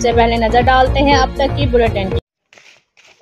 सबसे पहले नजर डालते हैं अब तक की बुलेटिन।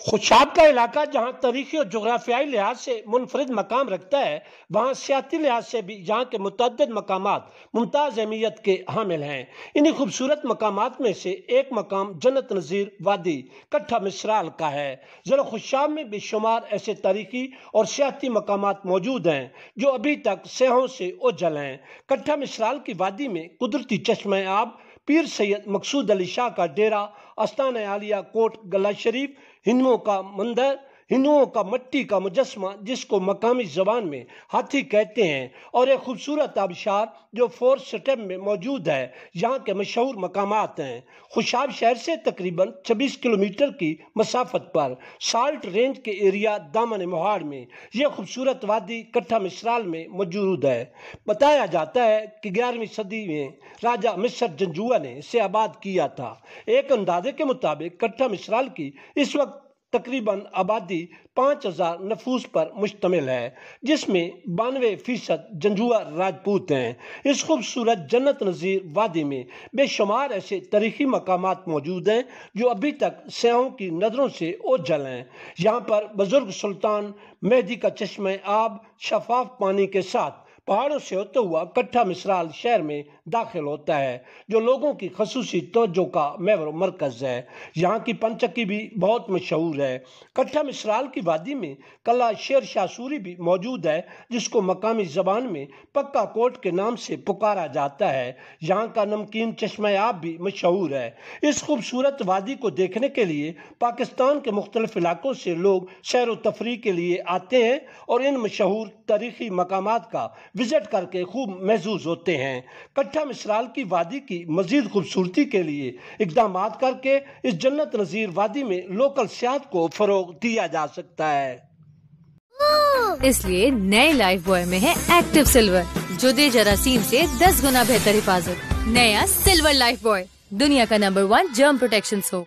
खुशाब का इलाका जहां तारीखी और जोग्राफियाई लिहाज से मुनफरिद मकाम रखता है, वहां सियासी लिहाज से भी यहाँ के मुतअद्दिद मकामात मुमताज़ अहमियत के हामिल हैं। इन्हीं खूबसूरत मकामात में से एक मकाम जन्नत नज़ीर वादी कट्ठा मिसराल का है। ज़िला खुशाब में बेशुमार ऐसे तारीखी और सियासी मकामात मौजूद हैं जो अभी तक सैहों से ओझल हैं। कट्ठा मिसराल की वादी में कुदरती चश्मे आब, पीर सैयद मकसूद अली शाह का डेरा, आस्तान आलिया कोट गला शरीफ, हिंदुओं का मंदिर, हिंदुओं का मट्टी का मुजस्मा जिसको मकामी ज़बान में हाथी कहते हैं, और एक खूबसूरत आबशार जो 4 स्टेप में मौजूद है, यहाँ के मशहूर मकामात हैं। खुशाब शहर से तकरीबन 26 किलोमीटर की मसाफत पर साल्ट रेंज के एरिया दामन मोहाड़ में यह खूबसूरत वादी कट्ठा मिसराल में मौजूद है। बताया जाता है कि 11वीं सदी में राजा मिस्र जंजुआ ने इसे आबाद किया था। एक अंदाजे के मुताबिक कट्ठा मिसराल की इस वक्त तकरीबन आबादी 5000 नफूस पर मुश्तमिल है, जिसमें 92% जंजुआ राजपूत हैं। इस खूबसूरत जन्नत नज़ीर वादी में बेशुमार ऐसे तारीखी मकामात मौजूद हैं जो अभी तक सयाहों की नज़रों से ओझल हैं। यहाँ पर बुजुर्ग सुल्तान मेहदी का चश्मे आब शफाफ पानी के साथ पहाड़ों से होते हुआ कट्ठा मिसराल शहर में दाखिल होता है, जो लोगों की खसूसी तवज्जो का महवर मरकज है। यहाँ की पंचक्की भी बहुत मशहूर है। कट्ठा मिसराल की वादी में कला शेर शाह सूरी भी मौजूद है, जिसको मकामी ज़बान में पक्का कोट के नाम से पुकारा जाता है। यहाँ का नमकीन चश्मे आब भी मशहूर है। इस खूबसूरत वादी को देखने के लिए पाकिस्तान के मुख्तलिफ इलाकों से लोग सैर व तफरीह के लिए आते हैं और इन मशहूर तारीखी मकामात का विजिट करके खूब महसूस होते हैं। कट्ठा मिसराल की वादी की मजीद खूबसूरती के लिए इक़दामात करके इस जन्नत नज़ीर वादी में लोकल सियाहत को फरोग दिया जा सकता है। इसलिए नए लाइफ बॉय में है एक्टिव सिल्वर, जो दे जरासीम से 10 गुना बेहतर हिफाजत। नया सिल्वर लाइफ बॉय, दुनिया का नंबर 1 जर्म प्रोटेक्शन सोप।